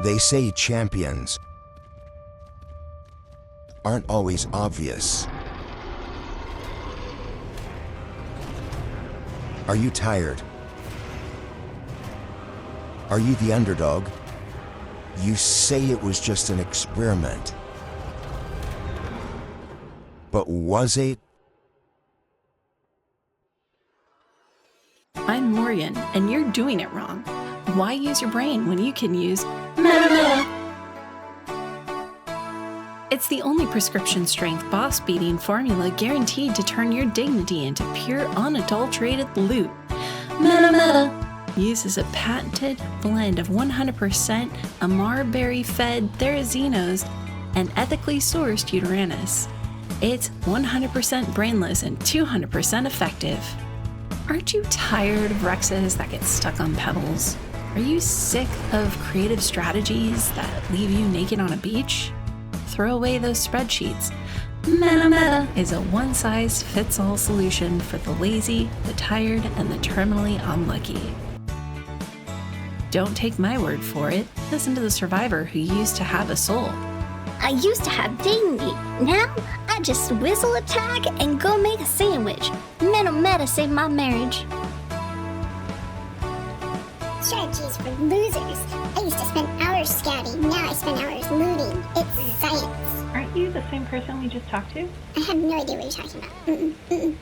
They say champions aren't always obvious. Are you tired? Are you the underdog? You say it was just an experiment. But was it? I'm Morgan, and you're doing it wrong. Why use your brain when you can use MinoMETA? It's the only prescription-strength, boss-beating formula guaranteed to turn your dignity into pure, unadulterated loot. MinoMETA uses a patented blend of 100% Amarberry-fed Therizinos and ethically sourced Yutys. It's 100% brainless and 200% effective. Aren't you tired of Rexes that get stuck on pebbles? Are you sick of creative strategies that leave you naked on a beach? Throw away those spreadsheets. MinoMETA is a one-size-fits-all solution for the lazy, the tired, and the terminally unlucky. Don't take my word for it. Listen to the survivor who used to have a soul. I used to have dignity. Now, I just whistle attack and go make a sandwich. MinoMETA saved my marriage. Strategies for losers. I used to spend hours scouting, now I spend hours looting. It's science. Aren't you the same person we just talked to? I have no idea what you're talking about.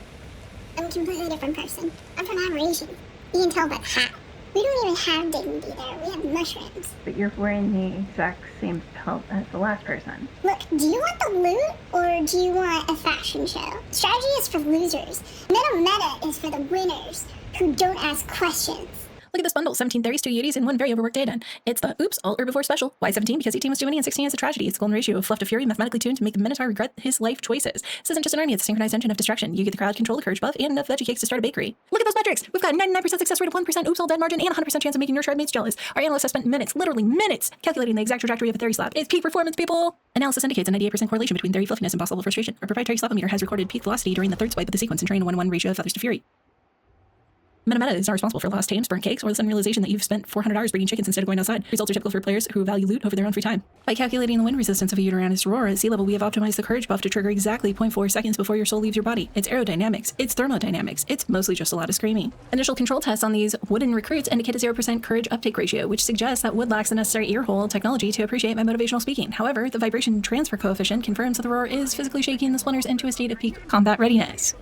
I'm a completely different person. I'm from aberration. You can tell by the hat. We don't even have dignity there. We have mushrooms. But you're wearing the exact same pelt as the last person. Look, do you want the loot or do you want a fashion show? Strategy is for losers. MinoMETA is for the winners who don't ask questions. Look at this bundle, 17 Theris, 2 Yutys, and 1 very overworked Daedon. It's the oops, all herbivore special. Why 17? Because 18 was too many and 16 is a tragedy. It's a golden ratio of fluff to fury, mathematically tuned to make the Minotaur regret his life choices. This isn't just an army, it's a synchronized engine of destruction. You get the crowd control, the courage buff, and enough veggie cakes to start a bakery. Look at those metrics! We've got 99% success rate of 1% oops all dead margin and 100% chance of making your shard mates jealous. Our analysts have spent minutes, literally minutes, calculating the exact trajectory of a Theris slap. It's peak performance, people! Analysis indicates a 98% correlation between Theory fluffiness and boss level frustration. Our proprietary slapometer has recorded peak velocity during the third swipe of the sequence and trained a 1-1 ratio of feathers to fury. MinoMETA is not responsible for lost tames, burnt cakes, or the sudden realization that you've spent 400 hours breeding chickens instead of going outside. Results are typical for players who value loot over their own free time. By calculating the wind resistance of a Yutys roar at sea level, we have optimized the courage buff to trigger exactly 0.4 seconds before your soul leaves your body. It's aerodynamics, it's thermodynamics, it's mostly just a lot of screaming. Initial control tests on these wooden recruits indicate a 0% courage uptake ratio, which suggests that wood lacks the necessary earhole technology to appreciate my motivational speaking. However, the vibration transfer coefficient confirms that the roar is physically shaking the splinters into a state of peak combat readiness.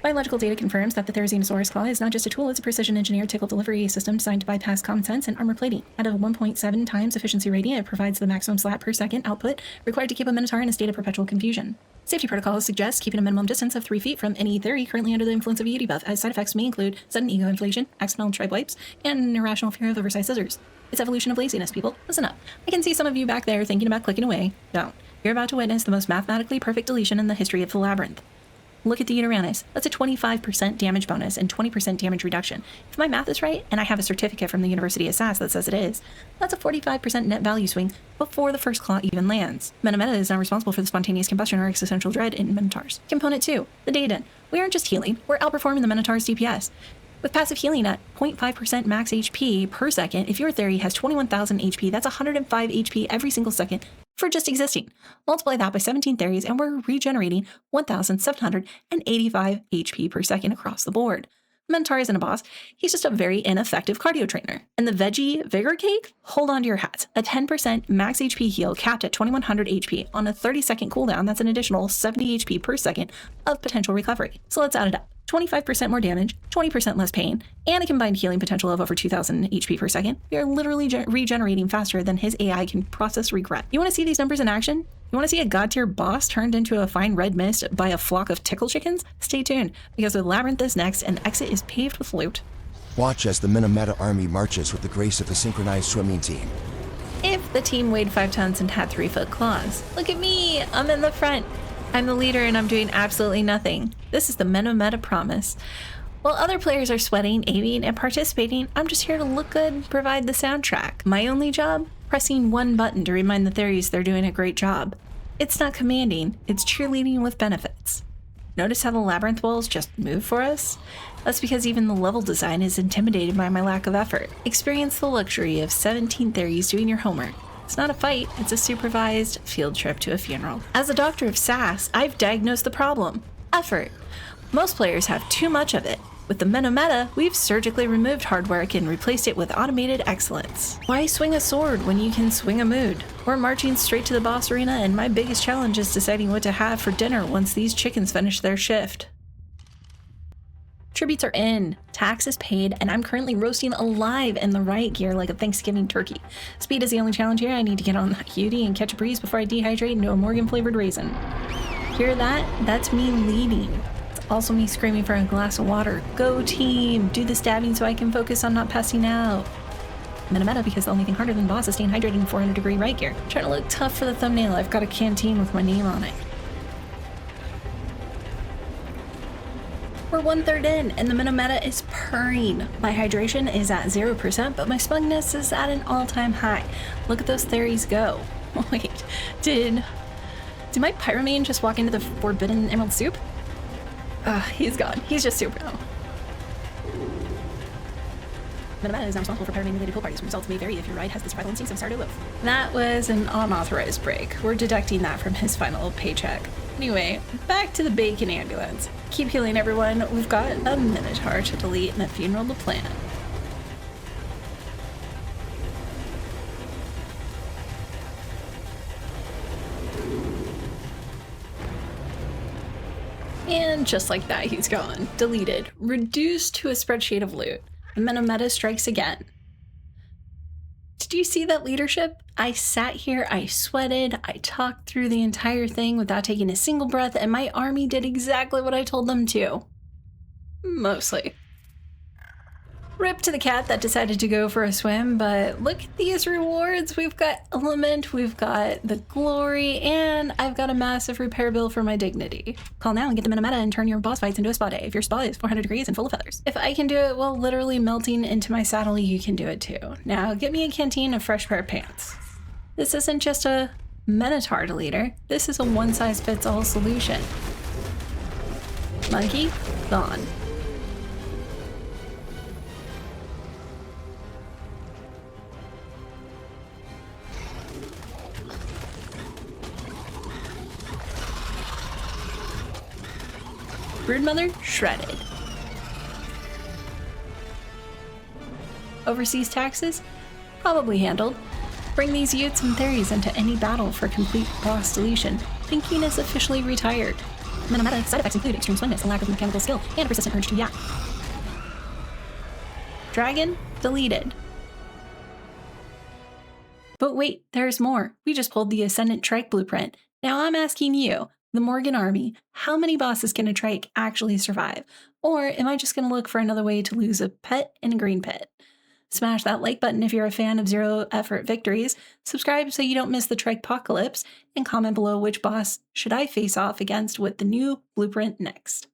Biological data confirms that the Therizinosaurus claw is not just a tool, it's a precision-engineered tickle delivery system designed to bypass common sense and armor plating. At a 1.7 times efficiency rating, it provides the maximum slap per second output required to keep a Minotaur in a state of perpetual confusion. Safety protocols suggest keeping a minimum distance of 3 feet from any Theri currently under the influence of a Yutys buff, as side effects may include sudden ego inflation, accidental tribe wipes, and an irrational fear of oversized scissors. It's evolution of laziness, people. Listen up. I can see some of you back there thinking about clicking away. Don't. You're about to witness the most mathematically perfect deletion in the history of the labyrinth. Look at the Yutys. That's a 25% damage bonus and 20% damage reduction. If my math is right, and I have a certificate from the University of SAS that says it is, that's a 45% net value swing before the first claw even lands. MinoMETA is now responsible for the spontaneous combustion or existential dread in Minotaurs. Component 2, the Daedon. We aren't just healing, we're outperforming the Minotaur's DPS. With passive healing at 0.5% max HP per second, if your Theri has 21,000 HP, that's 105 HP every single second for just existing. Multiply that by 17 Theris and we're regenerating 1,785 HP per second across the board. Minotaur isn't a boss, he's just a very ineffective cardio trainer. And the veggie vigor cake? Hold on to your hats. A 10% max HP heal capped at 2100 HP on a 30-second cooldown, that's an additional 70 HP per second of potential recovery. So let's add it up. 25% more damage, 20% less pain, and a combined healing potential of over 2,000 HP per second. We are literally regenerating faster than his AI can process regret. You want to see these numbers in action? You want to see a god-tier boss turned into a fine red mist by a flock of tickle chickens? Stay tuned, because the labyrinth is next and the exit is paved with loot. Watch as the MinoMETA army marches with the grace of the synchronized swimming team. If the team weighed 5 tons and had 3-foot claws. Look at me, I'm in the front. I'm the leader and I'm doing absolutely nothing. This is the MinoMETA promise. While other players are sweating, aiming, and participating, I'm just here to look good and provide the soundtrack. My only job? Pressing one button to remind the Theris they're doing a great job. It's not commanding, it's cheerleading with benefits. Notice how the labyrinth walls just move for us? That's because even the level design is intimidated by my lack of effort. Experience the luxury of 17 Theris doing your homework. It's not a fight, it's a supervised field trip to a funeral. As a doctor of SAS, I've diagnosed the problem. Effort. Most players have too much of it. With the MinoMETA, we've surgically removed hard work and replaced it with automated excellence. Why swing a sword when you can swing a mood? We're marching straight to the boss arena, and my biggest challenge is deciding what to have for dinner once these chickens finish their shift. Tributes are in, tax is paid, and I'm currently roasting alive in the riot gear like a Thanksgiving turkey. Speed is the only challenge here. I need to get on that Yutys and catch a breeze before I dehydrate into a Morgan-flavored raisin. Hear that? That's me leading. It's also me screaming for a glass of water. Go team! Do the stabbing so I can focus on not passing out. MinoMETA, because the only thing harder than boss is staying hydrated in 400-degree riot gear. Trying to look tough for the thumbnail, I've got a canteen with my name on it. We're 1/3 in, and the MinoMETA is purring. My hydration is at 0%, but my smugness is at an all-time high. Look at those Theris go. Wait, did my Pyromane just walk into the Forbidden Emerald Soup? He's gone. He's just soup now. MinoMETA is now responsible for Pyromane-related pool parties. Results may vary if your ride has the survival instincts of Stardew Loaf. That was an unauthorized break. We're deducting that from his final paycheck. Anyway, back to the bacon ambulance. Keep healing, everyone. We've got a Minotaur to delete and a funeral to plan. And just like that, he's gone. Deleted. Reduced to a spreadsheet of loot. The MinoMETA strikes again. Did you see that leadership? I sat here, I sweated, I talked through the entire thing without taking a single breath, and my army did exactly what I told them to. Mostly. Rip to the cat that decided to go for a swim, but look at these rewards. We've got Element, we've got the Glory, and I've got a massive repair bill for my dignity. Call now and get the MinoMETA and turn your boss fights into a spa day if your spa is 400 degrees and full of feathers. If I can do it while literally melting into my saddle, you can do it too. Now get me a canteen, a fresh pair of pants. This isn't just a Minotaur deleter, this is a one-size-fits-all solution. Monkey, gone. Broodmother, shredded. Overseas taxes? Probably handled. Bring these Yutys and Theris into any battle for complete boss deletion. Thinking is officially retired. MinoMETA side effects include extreme swiftness, a lack of mechanical skill, and a persistent urge to yak. Dragon, deleted. But wait, there's more. We just pulled the Ascendant Trike blueprint. Now I'm asking you, the Morgan army, how many bosses can a trike actually survive? Or am I just going to look for another way to lose a pet in a green pit? Smash that like button if you're a fan of zero-effort victories, subscribe so you don't miss the trike-pocalypse, and comment below which boss should I face off against with the new blueprint next.